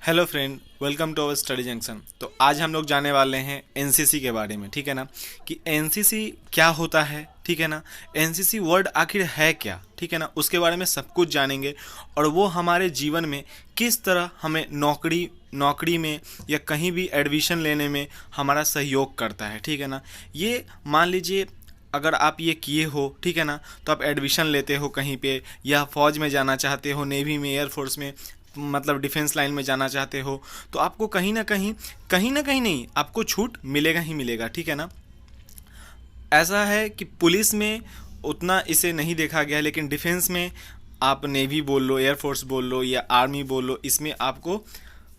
Hello friend, welcome to our study junction. तो आज हम लोग जाने वाले हैं एनसीसी के बारे में, ठीक है ना। कि एनसीसी क्या होता है, ठीक है ना। एनसीसी वर्ड आखिर है क्या, ठीक है ना, उसके बारे में सब कुछ जानेंगे। और वो हमारे जीवन में किस तरह हमें नौकरी में या कहीं भी एडमिशन लेने में हमारा सहयोग करता है, ठीक है ना। ये मान लीजिए अगर आप ये किए हो, ठीक है ना, तो आप एडमिशन लेते हो कहीं पे, या फौज में जाना चाहते हो, नेवी में, एयरफोर्स में, मतलब डिफेंस लाइन में जाना चाहते हो, तो आपको कहीं ना कहीं नहीं, आपको छूट मिलेगा ही मिलेगा, ठीक है ना। ऐसा है कि पुलिस में उतना इसे नहीं देखा गया, लेकिन डिफेंस में आप नेवी बोल लो, एयरफोर्स बोल लो या आर्मी बोल लो, इसमें आपको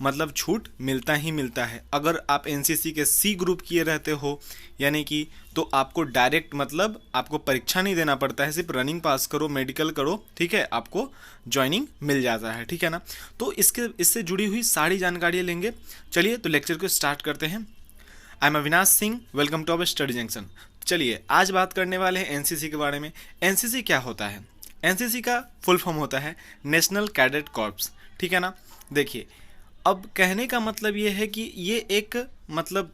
मतलब छूट मिलता ही मिलता है। अगर आप एनसीसी के सी ग्रुप किए रहते हो, यानी कि, तो आपको डायरेक्ट मतलब आपको परीक्षा नहीं देना पड़ता है, सिर्फ रनिंग पास करो, मेडिकल करो, ठीक है, आपको ज्वाइनिंग मिल जाता है, ठीक है ना। तो इससे जुड़ी हुई सारी जानकारियाँ लेंगे। चलिए तो लेक्चर को स्टार्ट करते हैं। I am Avinash Singh, welcome to our study junction. चलिए आज बात करने वाले हैं एनसीसी के बारे में। एनसीसी क्या होता है? एनसीसी का फुल फॉर्म होता है नेशनल कैडेट कॉर्प्स, ठीक है ना। देखिए, अब कहने का मतलब ये है कि ये एक मतलब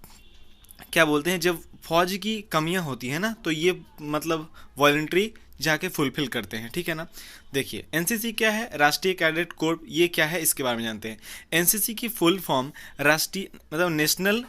क्या बोलते हैं, जब फौज की कमियां होती है ना, तो ये मतलब वॉलंटरी जाके फुलफिल करते हैं, ठीक है ना। देखिए एनसीसी क्या है, राष्ट्रीय कैडेट कोर, ये क्या है इसके बारे में जानते हैं। एनसीसी की फुल फॉर्म राष्ट्रीय मतलब नेशनल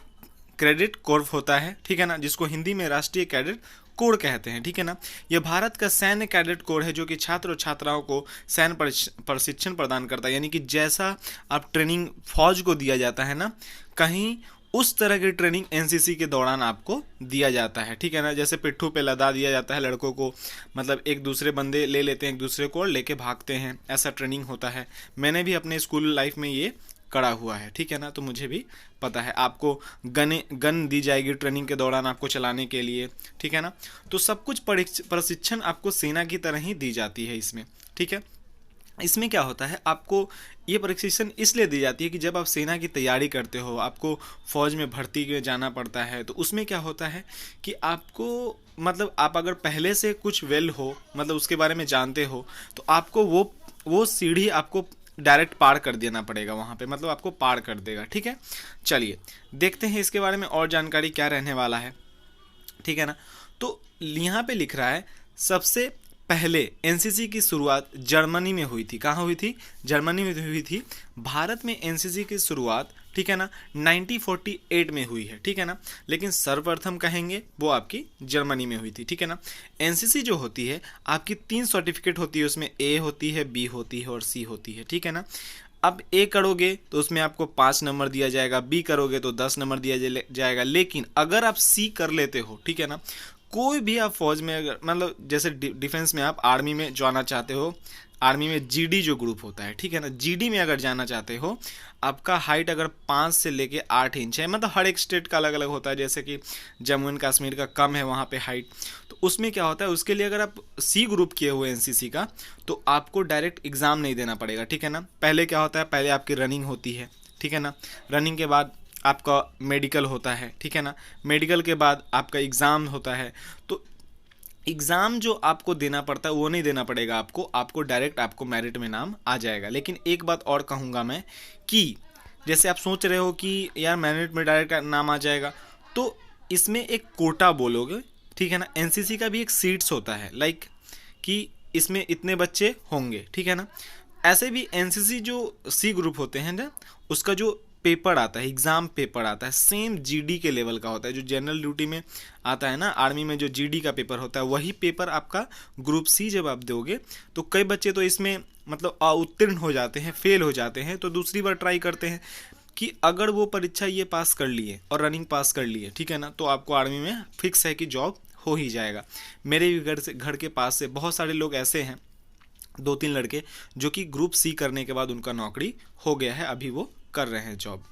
क्रेडिट कोर्प होता है, ठीक है ना, जिसको हिंदी में राष्ट्रीय कैडेट कोर कहते हैं, ठीक है ना। यह भारत का सैन्य कैडेट कोर है, जो कि छात्र और छात्राओं को सैन्य प्रशिक्षण प्रदान करता है। यानी कि जैसा आप ट्रेनिंग फौज को दिया जाता है ना, कहीं उस तरह की ट्रेनिंग एनसीसी के दौरान आपको दिया जाता है, ठीक है ना। जैसे पिट्ठू पे लदा दिया जाता है लड़कों को, मतलब एक दूसरे बंदे ले लेते हैं एक दूसरे को और लेके भागते हैं, ऐसा ट्रेनिंग होता है। मैंने भी अपने स्कूल लाइफ में ये करा हुआ है, ठीक है ना, तो मुझे भी पता है। आपको गन दी जाएगी ट्रेनिंग के दौरान आपको चलाने के लिए, ठीक है ना। तो सब कुछ प्रशिक्षण आपको सेना की तरह ही दी जाती है इसमें, ठीक है। इसमें क्या होता है, आपको ये प्रशिक्षण इसलिए दी जाती है कि जब आप सेना की तैयारी करते हो, आपको फौज में भर्ती के जाना पड़ता है, तो उसमें क्या होता है कि आपको मतलब आप अगर पहले से कुछ वेल हो, मतलब उसके बारे में जानते हो, तो आपको वो सीढ़ी आपको डायरेक्ट पार कर देना पड़ेगा वहाँ पे, मतलब आपको पार कर देगा, ठीक है। चलिए देखते हैं इसके बारे में और जानकारी क्या रहने वाला है, ठीक है ना। तो यहाँ पे लिख रहा है सबसे पहले एनसीसी की शुरुआत जर्मनी में हुई थी। कहाँ हुई थी? जर्मनी में हुई थी। भारत में एनसीसी की शुरुआत, ठीक है ना, 1948 में हुई है, ठीक है ना। लेकिन सर्वप्रथम कहेंगे वो आपकी जर्मनी में हुई थी, ठीक है ना। एनसीसी जो होती है आपकी 3 सर्टिफिकेट होती है, उसमें ए होती है, बी होती है और सी होती है, ठीक है ना। अब ए करोगे तो उसमें आपको 5 नंबर दिया जाएगा, बी करोगे तो 10 नंबर दिया जाएगा। लेकिन अगर आप सी कर लेते हो, ठीक है ना, कोई भी आप फौज में अगर मतलब जैसे डिफेंस में आप आर्मी में जाना चाहते हो, आर्मी में जीडी जो ग्रुप होता है, ठीक है ना, जीडी में अगर जाना चाहते हो, आपका हाइट अगर 5 से लेके 8 इंच है, मतलब हर एक स्टेट का अलग अलग होता है, जैसे कि जम्मू एंड कश्मीर का कम है वहाँ पे हाइट, तो उसमें क्या होता है, उसके लिए अगर आप सी ग्रुप किए हुए एनसीसी का, तो आपको डायरेक्ट एग्ज़ाम नहीं देना पड़ेगा, ठीक है ना। पहले क्या होता है, पहले आपकी रनिंग होती है, ठीक है ना। रनिंग के बाद आपका मेडिकल होता है, ठीक है ना। मेडिकल के बाद आपका एग्ज़ाम होता है। तो एग्ज़ाम जो आपको देना पड़ता है वो नहीं देना पड़ेगा आपको डायरेक्ट आपको मेरिट में नाम आ जाएगा। लेकिन एक बात और कहूँगा मैं कि जैसे आप सोच रहे हो कि यार मेरिट में डायरेक्ट नाम आ जाएगा, तो इसमें एक कोटा बोलोगे, ठीक है ना। एनसीसी का भी एक सीट्स होता है, लाइक कि इसमें इतने बच्चे होंगे, ठीक है ना। ऐसे भी एनसीसी जो सी ग्रुप होते हैं ना, उसका जो पेपर आता है, एग्ज़ाम पेपर आता है, सेम जीडी के लेवल का होता है। जो जनरल ड्यूटी में आता है ना, आर्मी में जो जीडी का पेपर होता है, वही पेपर आपका ग्रुप सी जब आप दोगे, तो कई बच्चे तो इसमें मतलब अउत्तीर्ण हो जाते हैं, फेल हो जाते हैं, तो दूसरी बार ट्राई करते हैं कि अगर वो परीक्षा ये पास कर लिए और रनिंग पास कर लिए, ठीक है ना, तो आपको आर्मी में फिक्स है कि जॉब हो ही जाएगा। मेरे भी घर के पास से बहुत सारे लोग ऐसे हैं, 2-3 लड़के, जो कि ग्रुप सी करने के बाद उनका नौकरी हो गया है, अभी वो कर रहे हैं जॉब।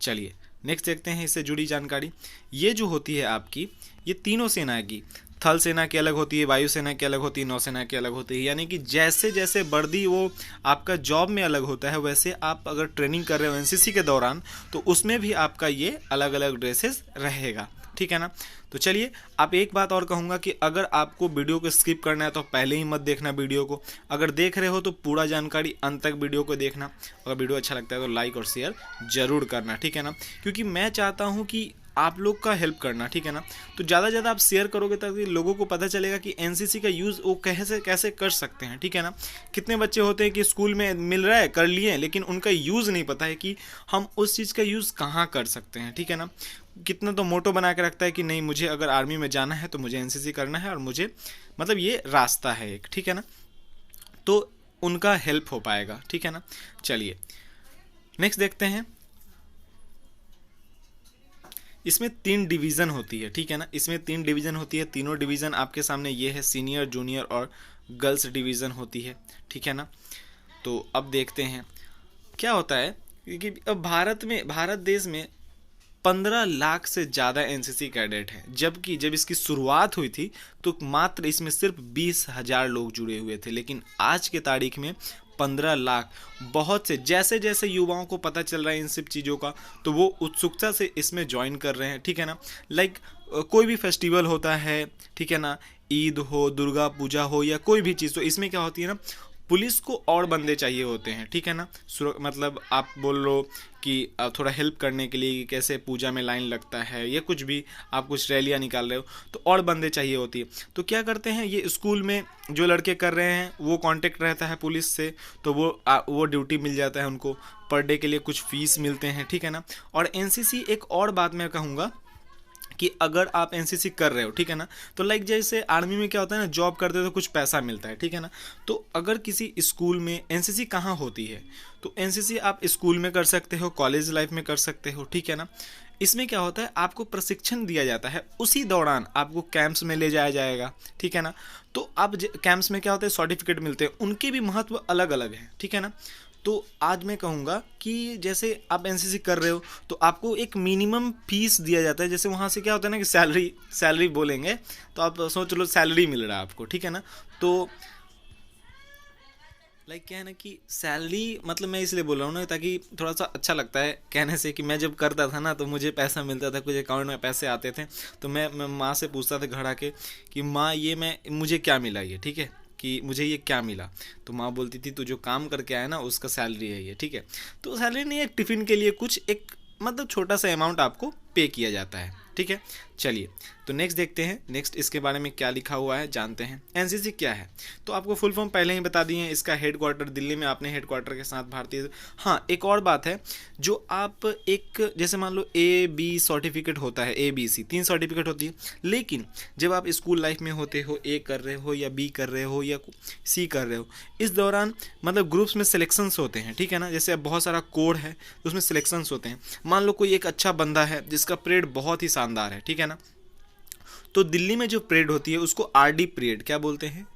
चलिए नेक्स्ट देखते हैं इससे जुड़ी जानकारी। ये जो होती है आपकी, ये तीनों सेना की, थल सेना की अलग होती है, वायुसेना की अलग होती है, नौसेना की अलग होती है। यानी कि जैसे जैसे वर्दी वो आपका जॉब में अलग होता है, वैसे आप अगर ट्रेनिंग कर रहे हो एनसीसी के दौरान, तो उसमें भी आपका ये अलग अलग ड्रेसेस रहेगा, ठीक है ना। तो चलिए, आप एक बात और कहूँगा कि अगर आपको वीडियो को स्किप करना है तो पहले ही मत देखना वीडियो को। अगर देख रहे हो तो पूरा जानकारी अंत तक वीडियो को देखना। अगर वीडियो अच्छा लगता है तो लाइक और शेयर जरूर करना, ठीक है ना, क्योंकि मैं चाहता हूँ कि आप लोग का हेल्प करना, ठीक है ना। तो ज़्यादा से ज़्यादा आप शेयर करोगे ताकि लोगों को पता चलेगा कि एनसीसी का यूज़ वो कैसे कैसे कर सकते हैं, ठीक है ना। कितने बच्चे होते हैं कि स्कूल में मिल रहा है कर लिए, लेकिन उनका यूज़ नहीं पता है कि हम उस चीज़ का यूज़ कहाँ कर सकते हैं, ठीक है ना। कितना तो मोटो बना के रखता है कि नहीं, मुझे अगर आर्मी में जाना है तो मुझे एनसीसी करना है और मुझे मतलब ये रास्ता है एक, ठीक है ना। तो उनका हेल्प हो पाएगा, ठीक है ना। चलिए नेक्स्ट देखते हैं। इसमें 3 डिवीज़न होती है, ठीक है ना। इसमें 3 डिवीज़न होती है। तीनों डिवीज़न आपके सामने ये है, सीनियर, जूनियर और गर्ल्स डिवीज़न होती है, ठीक है ना। तो अब देखते हैं क्या होता है कि अब भारत देश में 15 लाख से ज़्यादा एनसीसी कैडेट हैं, जबकि जब इसकी शुरुआत हुई थी तो मात्र इसमें सिर्फ 20,000 लोग जुड़े हुए थे। लेकिन आज के तारीख में 15 लाख, बहुत से जैसे जैसे युवाओं को पता चल रहा है इन सब चीज़ों का, तो वो उत्सुकता से इसमें ज्वाइन कर रहे हैं, ठीक है ना। लाइक कोई भी फेस्टिवल होता है, ठीक है ना, ईद हो, दुर्गा पूजा हो या कोई भी चीज़, तो इसमें क्या होती है ना, पुलिस को और बंदे चाहिए होते हैं, ठीक है ना। मतलब आप बोल लो कि थोड़ा हेल्प करने के लिए कि कैसे पूजा में लाइन लगता है या कुछ भी, आप कुछ रैलियाँ निकाल रहे हो तो और बंदे चाहिए होती है। तो क्या करते हैं, ये स्कूल में जो लड़के कर रहे हैं वो कांटेक्ट रहता है पुलिस से, तो वो ड्यूटी मिल जाता है उनको, पर डे के लिए कुछ फीस मिलते हैं, ठीक है ना। और एनसीसी, एक और बात मैं कहूँगा कि अगर आप एनसीसी कर रहे हो, ठीक है ना, तो लाइक जैसे आर्मी में क्या होता है ना, जॉब करते हो तो कुछ पैसा मिलता है, ठीक है ना। तो अगर किसी स्कूल में एनसीसी कहाँ होती है, तो एनसीसी आप स्कूल में कर सकते हो, कॉलेज लाइफ में कर सकते हो, ठीक है ना। इसमें क्या होता है, आपको प्रशिक्षण दिया जाता है, उसी दौरान आपको कैंप्स में ले जाया जाएगा, ठीक है ना। तो अब कैंप्स में क्या होता है, सर्टिफिकेट मिलते हैं, उनके भी महत्व अलग अलग हैं, ठीक है ना। तो आज मैं कहूँगा कि जैसे आप एनसीसी कर रहे हो तो आपको एक मिनिमम फीस दिया जाता है। जैसे वहाँ से क्या होता है ना कि सैलरी बोलेंगे तो आप सोच लो सैलरी मिल रहा है आपको, ठीक है ना। तो लाइक क्या है ना कि सैलरी, मतलब मैं इसलिए बोल रहा हूँ ना ताकि थोड़ा सा अच्छा लगता है कहने से, कि मैं जब करता था ना तो मुझे पैसा मिलता था, कुछ अकाउंट में पैसे आते थे, तो मैं माँ से पूछता था घर आके कि माँ ये मुझे क्या मिला, ये ठीक है, कि मुझे ये क्या मिला। तो माँ बोलती थी तू जो काम करके आया ना उसका सैलरी है ये, ठीक है। तो सैलरी नहीं, एक टिफ़िन के लिए कुछ एक मतलब छोटा सा अमाउंट आपको पे किया जाता है, ठीक है। चलिए तो नेक्स्ट देखते हैं, नेक्स्ट इसके बारे में क्या लिखा हुआ है जानते हैं। एनसीसी क्या है, तो आपको फुल फॉर्म पहले ही बता दिए हैं। इसका हेडक्वार्टर दिल्ली में, आपने हेडक्वार्टर के साथ भारतीय। हाँ, एक और बात है, जो आप एक जैसे मान लो AB सर्टिफिकेट होता है, ABC 3 सर्टिफिकेट होती है, लेकिन जब आप स्कूल लाइफ में होते हो, A कर रहे हो या B कर रहे हो या C कर रहे हो, इस दौरान मतलब ग्रुप्स में सिलेक्शंस होते हैं, ठीक है ना। जैसे अब बहुत सारा कोड है तो उसमें सिलेक्शंस होते हैं। मान लो कोई एक अच्छा बंदा है जिसका परेड बहुत ही शानदार है, ठीक है ना, तो दिल्ली में जो परेड होती है उसको RD परेड क्या बोलते हैं,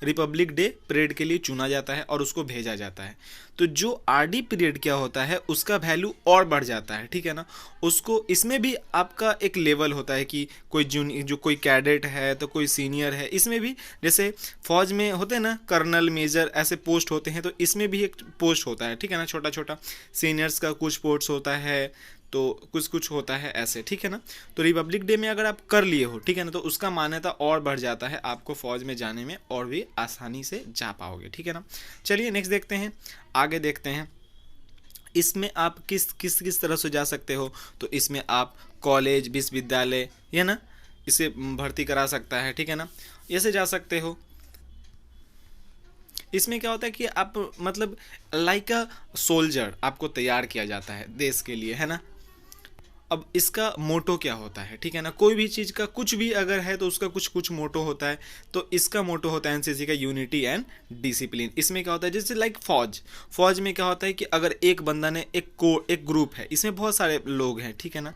रिपब्लिक डे परेड के लिए चुना जाता है और उसको भेजा जाता है। तो जो RD पीरियड क्या होता है उसका वैल्यू और बढ़ जाता है, ठीक है ना। उसको इसमें भी आपका एक लेवल होता है कि कोई जो कोई कैडेट है तो कोई सीनियर है, इसमें भी जैसे फौज में होते हैं ना कर्नल, मेजर ऐसे पोस्ट होते हैं, तो इसमें भी एक पोस्ट होता है, ठीक है ना, छोटा छोटा सीनियर्स का कुछ पोस्ट होता है, तो कुछ कुछ होता है ऐसे, ठीक है ना। तो रिपब्लिक डे में अगर आप कर लिए हो, ठीक है ना, तो उसका मान्यता और बढ़ जाता है, आपको फौज में जाने में और भी आसानी से जा पाओगे, ठीक है ना। चलिए नेक्स्ट देखते हैं, आगे देखते हैं इसमें आप किस किस किस तरह से जा सकते हो। तो इसमें आप कॉलेज, विश्वविद्यालय या ना इसे भर्ती करा सकता है, ठीक है ना, ऐसे जा सकते हो। इसमें क्या होता है कि आप मतलब लाइक अ सोल्जर आपको तैयार किया जाता है देश के लिए, है ना। अब इसका मोटो क्या होता है, ठीक है ना, कोई भी चीज़ का कुछ भी अगर है तो उसका कुछ कुछ मोटो होता है। तो इसका मोटो होता है एनसीसी का यूनिटी एंड डिसिप्लिन। इसमें क्या होता है, जैसे लाइक फौज में क्या होता है कि अगर एक बंदा ने एक ग्रुप है, इसमें बहुत सारे लोग हैं, ठीक है ना।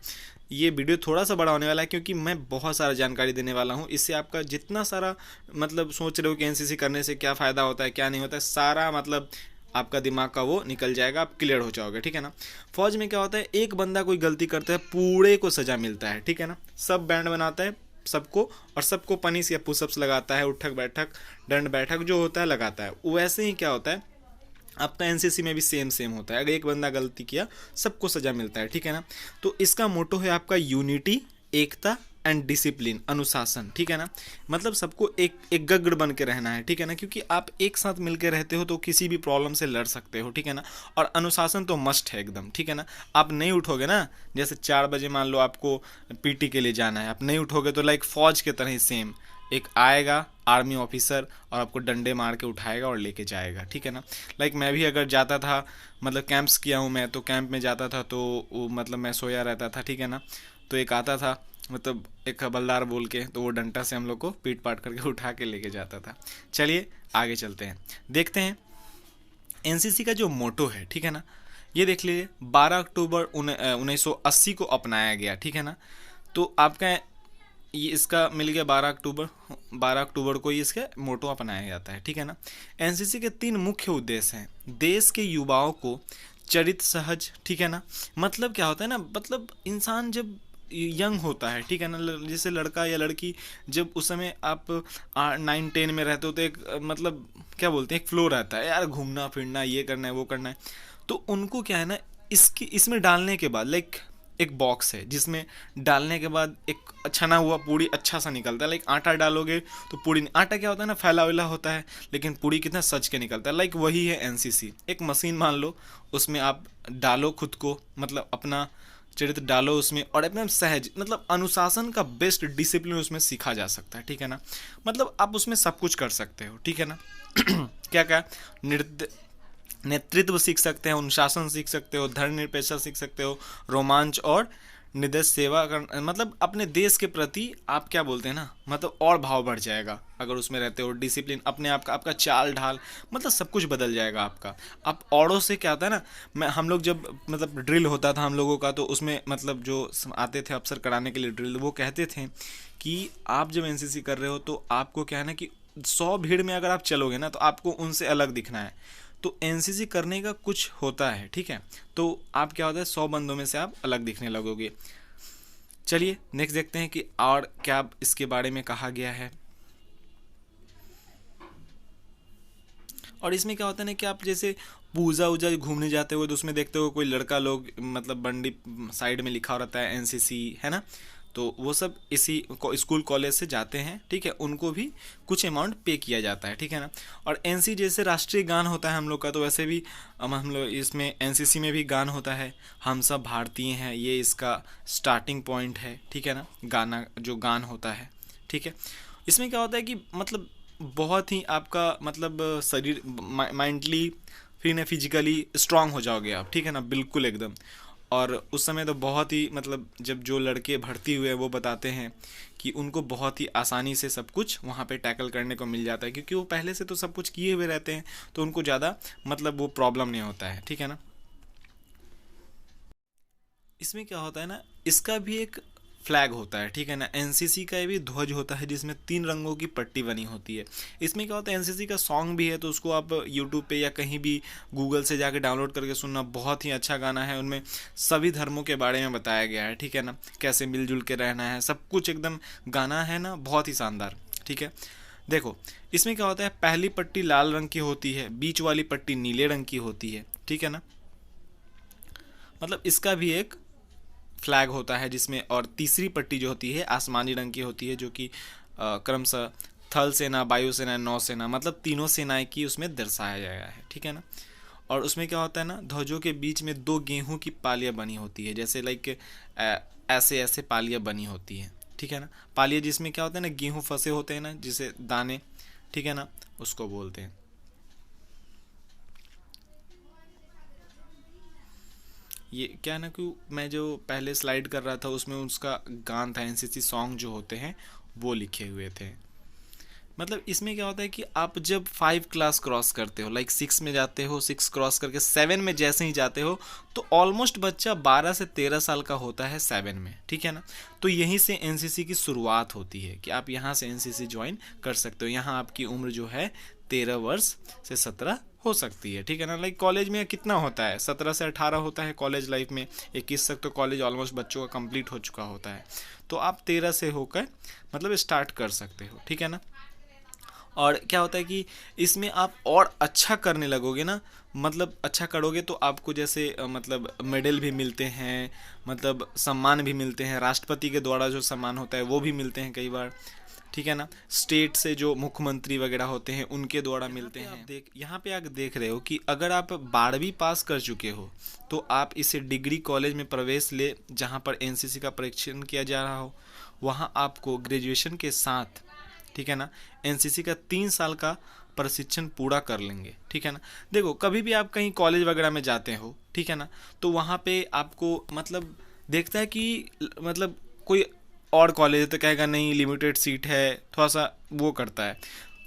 ये वीडियो थोड़ा सा बड़ा होने वाला है क्योंकि मैं बहुत सारा जानकारी देने वाला हूँ, इससे आपका जितना सारा मतलब सोच रहे हो कि एनसीसी करने से क्या फ़ायदा होता है क्या नहीं होता है, सारा मतलब आपका दिमाग का वो निकल जाएगा, आप क्लियर हो जाओगे, ठीक है ना। फौज में क्या होता है, एक बंदा कोई गलती करता है पूरे को सजा मिलता है, ठीक है ना। सब बैंड बनाता है सबको और सबको पनिश या पुशअप्स लगाता है, उठक बैठक दंड बैठक जो होता है लगाता है। वैसे ही क्या होता है आपका एनसीसी में भी सेम होता है, अगर एक बंदा गलती किया सबको सजा मिलता है, ठीक है ना। तो इसका मोटो है आपका यूनिटी, एकता एंड डिसिप्लिन, अनुशासन, ठीक है ना। मतलब सबको एक एकग्र बन के रहना है, ठीक है ना, क्योंकि आप एक साथ मिलकर रहते हो तो किसी भी प्रॉब्लम से लड़ सकते हो, ठीक है ना। और अनुशासन तो मस्ट है एकदम, ठीक है ना। आप नहीं उठोगे ना, जैसे 4 बजे मान लो आपको पीटी के लिए जाना है, आप नहीं उठोगे तो लाइक फौज के तरह ही सेम एक आएगा आर्मी ऑफिसर और आपको डंडे मार के उठाएगा और लेके जाएगा, ठीक है ना। लाइक मैं भी अगर जाता था, मतलब कैंप्स किया हूँ मैं, तो कैंप में जाता था तो वो मतलब मैं सोया रहता था, ठीक है ना। तो एक आता था, मतलब एक हवलदार बोल के, तो वो डंडा से हम लोग को पीट पाट करके उठा के लेके जाता था। चलिए आगे चलते हैं, देखते हैं एनसीसी का जो मोटो है, ठीक है ना। ये देख लीजिए, 12 अक्टूबर 1980 को अपनाया गया, ठीक है ना। तो आपका ये इसका मिल गया 12 अक्टूबर को ही इसका मोटो अपनाया जाता है, ठीक है ना। एनसीसी के 3 मुख्य उद्देश्य हैं। देश के युवाओं को चरित्र सहज, ठीक है ना। मतलब क्या होता है ना, मतलब इंसान जब यंग होता है, ठीक है ना, जैसे लड़का या लड़की, जब उस समय आप 9-10 में रहते हो तो एक मतलब क्या बोलते हैं, एक फ्लो रहता है यार, घूमना फिरना, ये करना है वो करना है। तो उनको क्या है ना, इसमें डालने के बाद लाइक एक बॉक्स है जिसमें डालने के बाद एक छना हुआ पूड़ी अच्छा सा निकलता है। लाइक आटा डालोगे तो पूड़ी, आटा क्या होता है ना, फैला वैला होता है, लेकिन पूड़ी कितना सच के निकलता है। लाइक वही है एनसीसी, एक मशीन मान लो, उसमें आप डालो खुद को, मतलब अपना चरित्र डालो उसमें, और एकदम सहज, मतलब अनुशासन का बेस्ट डिसिप्लिन उसमें सीखा जा सकता है, ठीक है ना। मतलब आप उसमें सब कुछ कर सकते हो, ठीक है ना। क्या क्या, नृत्य, नेतृत्व सीख सकते हैं, अनुशासन सीख सकते हो, धर्मनिरपेक्षता सीख सकते हो, रोमांच और निदेश सेवा कर, मतलब अपने देश के प्रति आप क्या बोलते हैं ना, मतलब और भाव बढ़ जाएगा अगर उसमें रहते हो। डिसिप्लिन अपने आप का, आपका चाल ढाल, मतलब सब कुछ बदल जाएगा आपका। आप औरों से क्या होता है ना, मैं हम लोग जब मतलब ड्रिल होता था हम लोगों का, तो उसमें मतलब जो आते थे अफसर कराने के लिए ड्रिल, वो कहते थे कि आप जब एनसीसी कर रहे हो तो आपको क्या है ना कि 100 भीड़ में अगर आप चलोगे ना तो आपको उनसे अलग दिखना है। तो एनसीसी करने का कुछ होता है, ठीक है। तो आप क्या होता है, 100 बंदों में से आप अलग दिखने लगोगे। चलिए नेक्स्ट देखते हैं कि और क्या इसके बारे में कहा गया है। और इसमें क्या होता है ना कि आप जैसे पूजा वूजा घूमने जाते हो तो उसमें देखते हो कोई लड़का लोग, मतलब बंडी साइड में लिखा रहता है एनसीसी, है ना। तो वो सब इसी स्कूल कॉलेज से जाते हैं, ठीक है, उनको भी कुछ अमाउंट पे किया जाता है, ठीक है ना। और एनसी जैसे राष्ट्रीय गान होता है हम लोग का, तो वैसे भी हम लोग इसमें एनसीसी में भी गान होता है, हम सब भारतीय हैं, ये इसका स्टार्टिंग पॉइंट है, ठीक है ना, गाना जो गान होता है, ठीक है। इसमें क्या होता है कि मतलब बहुत ही आपका मतलब शरीर माइंडली फिर ना फिजिकली स्ट्रांग हो जाओगे आप, ठीक है ना, बिल्कुल एकदम। और उस समय तो बहुत ही मतलब जब जो लड़के भर्ती हुए हैं वो बताते हैं कि उनको बहुत ही आसानी से सब कुछ वहाँ पे टैकल करने को मिल जाता है, क्योंकि वो पहले से तो सब कुछ किए हुए रहते हैं, तो उनको ज़्यादा मतलब वो प्रॉब्लम नहीं होता है, ठीक है ना। इसमें क्या होता है ना, इसका भी एक फ्लैग होता है, ठीक है ना। एनसीसी का भी ध्वज होता है जिसमें 3 रंगों की पट्टी बनी होती है। इसमें क्या होता है, एनसीसी का सॉन्ग भी है, तो उसको आप यूट्यूब पे या कहीं भी गूगल से जाके डाउनलोड करके सुनना, बहुत ही अच्छा गाना है। उनमें सभी धर्मों के बारे में बताया गया है, ठीक है ना, कैसे मिलजुल के रहना है, सब कुछ एकदम गाना है ना, बहुत ही शानदार, ठीक है। देखो इसमें क्या होता है, पहली पट्टी लाल रंग की होती है, बीच वाली पट्टी नीले रंग की होती है, ठीक है ना। मतलब इसका भी एक फ्लैग होता है जिसमें, और तीसरी पट्टी जो होती है आसमानी रंग की होती है, जो कि क्रमशः थल सेना, वायुसेना, नौसेना, मतलब तीनों सेनाएं की उसमें दर्शाया गया है, ठीक है ना। और उसमें क्या होता है ना, ध्वजों के बीच में 2 गेहूं की पालियां बनी होती है, जैसे लाइक ऐसे ऐसे पालियां बनी होती हैं, ठीक है ना। पालियां जिसमें क्या होता है ना, गेहूं फंसे होते हैं ना, जिसे दाने, ठीक है ना, उसको बोलते हैं। ये क्या है ना कि मैं जो पहले स्लाइड कर रहा था उसमें उसका गान था, एनसीसी सॉन्ग जो होते हैं वो लिखे हुए थे। मतलब इसमें क्या होता है कि आप जब 5 क्लास क्रॉस करते हो, लाइक 6 में जाते हो, 6 क्रॉस करके 7 में जैसे ही जाते हो, तो ऑलमोस्ट बच्चा 12 से 13 साल का होता है 7 में, ठीक है ना। तो यहीं से एनसीसी की शुरुआत होती है कि आप यहाँ से एनसीसी ज्वाइन कर सकते हो। यहाँ आपकी उम्र जो है 13 वर्ष से 17 हो सकती है, ठीक है ना। लाइक कॉलेज में कितना होता है, 17 से 18 होता है कॉलेज लाइफ में, 21 तक तो कॉलेज ऑलमोस्ट बच्चों का कंप्लीट हो चुका होता है। तो आप 13 से होकर मतलब स्टार्ट कर सकते हो, ठीक है ना। और क्या होता है कि इसमें आप और अच्छा करने लगोगे ना, मतलब अच्छा करोगे तो आपको जैसे मतलब मेडल भी मिलते हैं, मतलब सम्मान भी मिलते हैं, राष्ट्रपति के द्वारा जो सम्मान होता है वो भी मिलते हैं कई बार, ठीक है ना। स्टेट से जो मुख्यमंत्री वगैरह होते हैं उनके द्वारा मिलते हैं। आप देख, यहाँ पे आप देख रहे हो कि अगर आप 12वीं पास कर चुके हो तो आप इसे डिग्री कॉलेज में प्रवेश ले, जहाँ पर एनसीसी का परीक्षण किया जा रहा हो, वहाँ आपको ग्रेजुएशन के साथ, ठीक है ना, एनसीसी का 3 साल का प्रशिक्षण पूरा कर लेंगे, ठीक है ना। देखो कभी भी आप कहीं कॉलेज वगैरह में जाते हो, ठीक है ना, तो वहाँ पे आपको मतलब देखता है कि मतलब कोई और कॉलेज तो कहेगा नहीं लिमिटेड सीट है, थोड़ा सा वो करता है।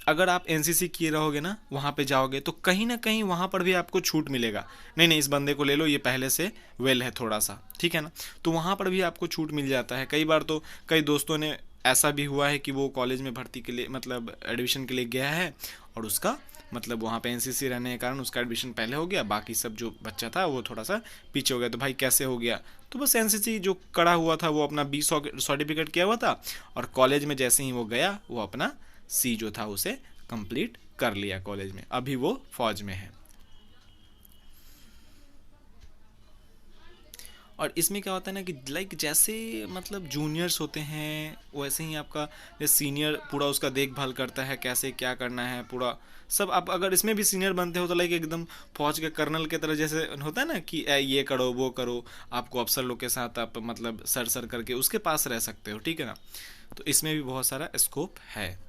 अगर आप एनसीसी किए रहोगे ना, वहाँ पे जाओगे तो कहीं ना कहीं वहाँ पर भी आपको छूट मिलेगा, नहीं नहीं इस बंदे को ले लो, ये पहले से वेल है थोड़ा सा, ठीक है ना। तो वहाँ पर भी आपको छूट मिल जाता है। कई बार तो कई दोस्तों ने ऐसा भी हुआ है कि वो कॉलेज में भर्ती के लिए मतलब एडमिशन के लिए गया है और उसका मतलब वहाँ पे एनसीसी रहने के कारण उसका एडमिशन पहले हो गया, बाकी सब जो बच्चा था वो थोड़ा सा पीछे हो गया। तो भाई कैसे हो गया, तो बस एनसीसी जो करा हुआ था वो अपना 20 सर्टिफिकेट किया हुआ था और कॉलेज में जैसे ही वो गया वो अपना सी जो था उसे कंप्लीट कर लिया कॉलेज में, अभी वो फौज में है। और इसमें क्या होता है ना कि लाइक जैसे मतलब जूनियर्स होते हैं वैसे ही आपका जैसे सीनियर पूरा उसका देखभाल करता है, कैसे क्या करना है पूरा सब। आप अगर इसमें भी सीनियर बनते हो तो लाइक एकदम फौज के कर्नल के तरह जैसे होता है ना कि ये करो वो करो, आपको अफसर लोग के साथ आप मतलब सर सर करके उसके पास रह सकते हो, ठीक है ना। तो इसमें भी बहुत सारा स्कोप है।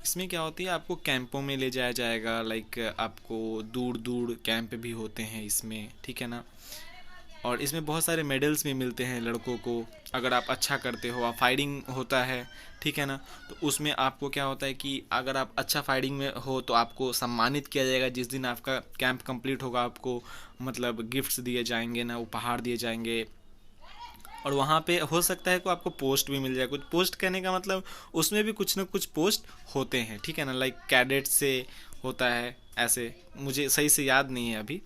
इसमें क्या होती है, आपको कैंपों में ले जाया जाएगा, लाइक आपको दूर दूर कैंप भी होते हैं इसमें, ठीक है ना। और इसमें बहुत सारे मेडल्स भी मिलते हैं लड़कों को, अगर आप अच्छा करते हो। आप फाइटिंग होता है, ठीक है ना, तो उसमें आपको क्या होता है कि अगर आप अच्छा फाइटिंग में हो तो आपको सम्मानित किया जाएगा। जिस दिन आपका कैंप कंप्लीट होगा आपको मतलब गिफ्ट्स दिए जाएंगे ना, उपहार दिए जाएंगे। और वहाँ पे हो सकता है कि आपको पोस्ट भी मिल जाए। कुछ पोस्ट कहने का मतलब उसमें भी कुछ ना कुछ पोस्ट होते हैं, ठीक है ना, लाइक कैडेट से होता है ऐसे, मुझे सही से याद नहीं है अभी,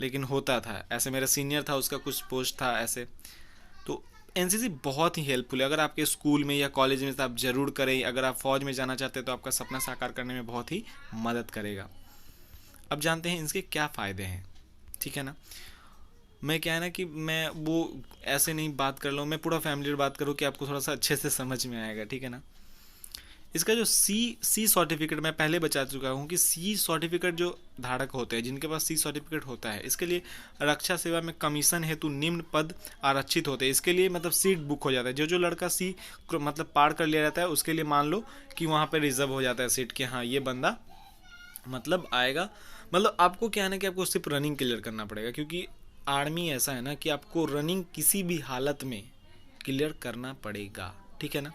लेकिन होता था ऐसे। मेरा सीनियर था उसका कुछ पोस्ट था ऐसे। तो एनसीसी बहुत ही हेल्पफुल है। अगर आपके स्कूल में या कॉलेज में तो आप ज़रूर करें। अगर आप फौज में जाना चाहते हैं तो आपका सपना साकार करने में बहुत ही मदद करेगा। अब जानते हैं इसके क्या फ़ायदे हैं, ठीक है ना। मैं क्या है ना कि मैं वो ऐसे नहीं बात कर लूँ, मैं पूरा फैमिली बात करूँ कि आपको थोड़ा सा अच्छे से समझ में आएगा, ठीक है ना। इसका जो सी सर्टिफिकेट मैं पहले बता चुका हूँ कि सी सर्टिफिकेट जो धारक होते हैं, जिनके पास सी सर्टिफिकेट होता है, इसके लिए रक्षा सेवा में कमीशन हेतु निम्न पद आरक्षित होते हैं। इसके लिए मतलब सीट बुक हो जाता है। जो जो लड़का सी मतलब पार कर लिया जाता है उसके लिए मान लो कि वहाँ पर रिजर्व हो जाता है सीट कि हाँ ये बंदा मतलब आएगा। मतलब आपको क्या है ना कि आपको सिर्फ रनिंग क्लियर करना पड़ेगा, क्योंकि आर्मी ऐसा है ना कि आपको रनिंग किसी भी हालत में क्लियर करना पड़ेगा, ठीक है ना।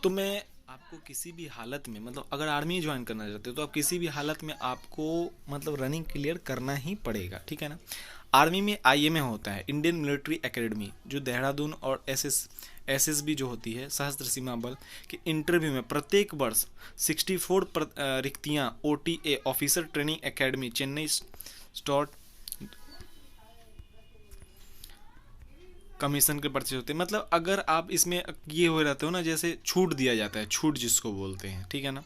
तो मैं आपको किसी भी हालत में मतलब अगर आर्मी ज्वाइन करना चाहते हो तो आप किसी भी हालत में आपको मतलब रनिंग क्लियर करना ही पड़ेगा, ठीक है ना। आर्मी में आईएमए होता है, इंडियन मिलिट्री एकेडमी, जो देहरादून और एसएसबी जो होती है सशस्त्र सीमा बल के इंटरव्यू में प्रत्येक वर्ष 64 रिक्तियाँ OTA officer training academy Chennai स्टॉट कमीशन के पर्चे होते हैं। मतलब अगर आप इसमें ये हो रहते हो ना, जैसे छूट दिया जाता है, छूट जिसको बोलते हैं, ठीक है ना।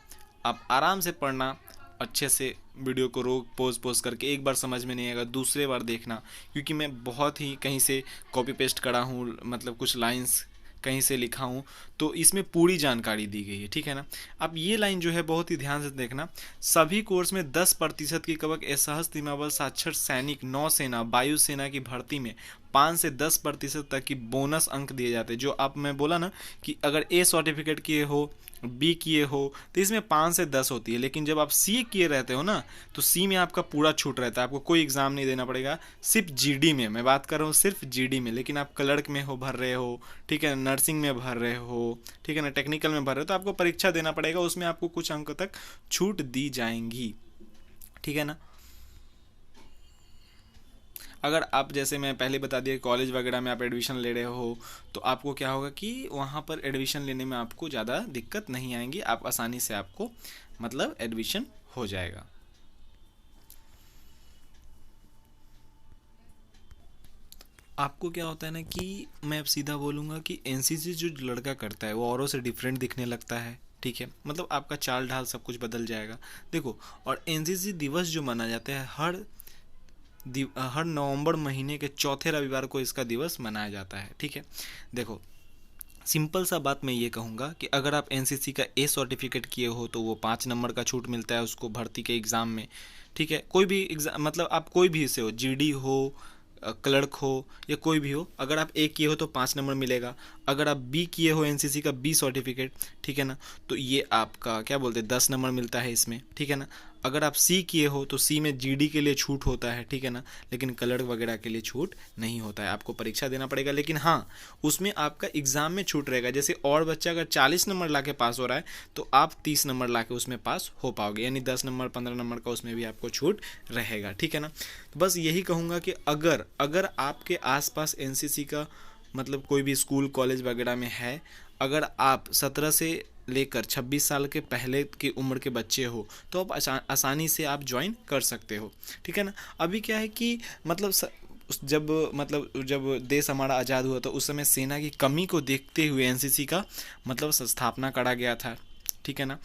आप आराम से पढ़ना, अच्छे से वीडियो को रोक पोज पोज करके, एक बार समझ में नहीं आएगा दूसरे बार देखना, क्योंकि मैं बहुत ही कहीं से कॉपी पेस्ट करा हूँ, मतलब कुछ लाइंस कहीं से लिखा हूँ, तो इसमें पूरी जानकारी दी गई है, ठीक है ना। अब ये लाइन जो है बहुत ही ध्यान से देखना। सभी कोर्स में 10% की कवक सशस्त्र सीमा बल साक्षर सैनिक नौसेना वायुसेना की भर्ती में 5 से 10% तक की बोनस अंक दिए जाते हैं। जो आप मैं बोला ना कि अगर ए सर्टिफिकेट किए हो, बी किए हो, तो इसमें 5 से 10 होती है। लेकिन जब आप सी किए रहते हो ना तो सी में आपका पूरा छूट रहता है, आपको कोई एग्ज़ाम नहीं देना पड़ेगा। सिर्फ जीडी में मैं बात कर रहा हूँ, सिर्फ जीडी में। लेकिन आप क्लर्क में हो भर रहे हो, ठीक है, नर्सिंग में भर रहे हो, ठीक है ना, टेक्निकल में भर रहे हो, तो आपको परीक्षा देना पड़ेगा, उसमें आपको कुछ अंक तक छूट दी जाएंगी, ठीक है ना। अगर आप जैसे मैं पहले बता दिया कॉलेज वगैरह में आप एडमिशन ले रहे हो तो आपको क्या होगा कि वहाँ पर एडमिशन लेने में आपको ज़्यादा दिक्कत नहीं आएंगी, आप आसानी से आपको मतलब एडमिशन हो जाएगा। आपको क्या होता है ना कि मैं अब सीधा बोलूँगा कि एनसीसी जो लड़का करता है वो औरों से डिफरेंट दिखने लगता है, ठीक है, मतलब आपका चाल ढाल सब कुछ बदल जाएगा। देखो, और एनसीसी दिवस जो मनाया जाता है हर नवंबर महीने के चौथे रविवार को इसका दिवस मनाया जाता है, ठीक है। देखो, सिंपल सा बात मैं ये कहूँगा कि अगर आप एनसीसी का ए सर्टिफिकेट किए हो तो वो 5 नंबर का छूट मिलता है उसको भर्ती के एग्ज़ाम में, ठीक है। कोई भी एग्ज़ाम, मतलब आप कोई भी से हो, जीडी हो, क्लर्क हो, या कोई भी हो, अगर आप ए किए हो तो 5 नंबर मिलेगा। अगर आप बी किए हो एनसीसी का बी सर्टिफिकेट, ठीक है ना, तो ये आपका क्या बोलते हैं 10 नंबर मिलता है इसमें, ठीक है ना। अगर आप सी किए हो तो सी में जीडी के लिए छूट होता है, ठीक है ना, लेकिन क्लर्क वगैरह के लिए छूट नहीं होता है, आपको परीक्षा देना पड़ेगा। लेकिन हाँ, उसमें आपका एग्ज़ाम में छूट रहेगा। जैसे और बच्चा अगर 40 नंबर ला के पास हो रहा है तो आप 30 नंबर ला के उसमें पास हो पाओगे, यानी 10 नंबर 15 नंबर का उसमें भी आपको छूट रहेगा, ठीक है ना। तो बस यही कहूँगा कि अगर अगर आपके आसपास एनसीसी का मतलब कोई भी स्कूल कॉलेज वगैरह में है, अगर आप 17 से लेकर 26 साल के पहले की उम्र के बच्चे हो तो आप आसानी से आप ज्वाइन कर सकते हो, ठीक है ना। अभी क्या है कि मतलब जब देश हमारा आज़ाद हुआ तो उस समय सेना की कमी को देखते हुए एनसीसी का मतलब स्थापना करा गया था, ठीक है ना।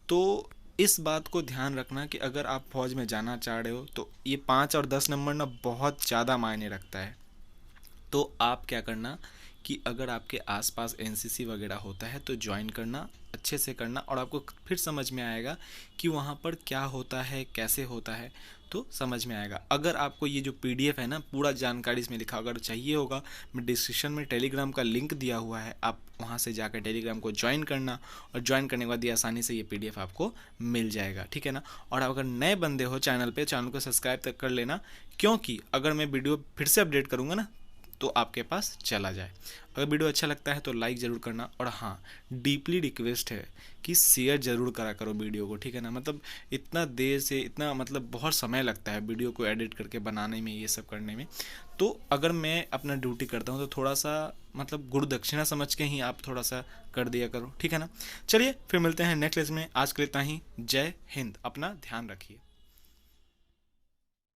तो इस बात को ध्यान रखना कि अगर आप फौज में जाना चाह रहे हो तो ये 5 और 10 नंबर ना बहुत ज़्यादा मायने रखता है। तो आप क्या करना कि अगर आपके आसपास एनसीसी वगैरह होता है तो ज्वाइन करना, अच्छे से करना, और आपको फिर समझ में आएगा कि वहाँ पर क्या होता है, कैसे होता है, तो समझ में आएगा। अगर आपको ये जो पीडीएफ है ना पूरा जानकारी इसमें लिखा अगर चाहिए होगा, मैं डिस्क्रिप्शन में टेलीग्राम का लिंक दिया हुआ है, आप वहाँ से जाकर टेलीग्राम को ज्वाइन करना, और ज्वाइन करने के बाद ये आसानी से ये पीडीएफ आपको मिल जाएगा, ठीक है ना। और अगर नए बंदे हो चैनल पे, चैनल को सब्सक्राइब तक कर लेना, क्योंकि अगर मैं वीडियो फिर से अपडेट करूँगा ना तो आपके पास चला जाए। अगर वीडियो अच्छा लगता है तो लाइक ज़रूर करना, और हाँ, डीपली रिक्वेस्ट है कि शेयर ज़रूर करा करो वीडियो को, ठीक है ना। मतलब इतना देर से इतना मतलब बहुत समय लगता है वीडियो को एडिट करके बनाने में, ये सब करने में। तो अगर मैं अपना ड्यूटी करता हूँ तो थोड़ा सा मतलब गुरु दक्षिणा समझ के ही आप थोड़ा सा कर दिया करो, ठीक है ना। चलिए फिर मिलते हैं नेक्स्ट लेक्चर में, आज के लिए इतना ही। जय हिंद, अपना ध्यान रखिए।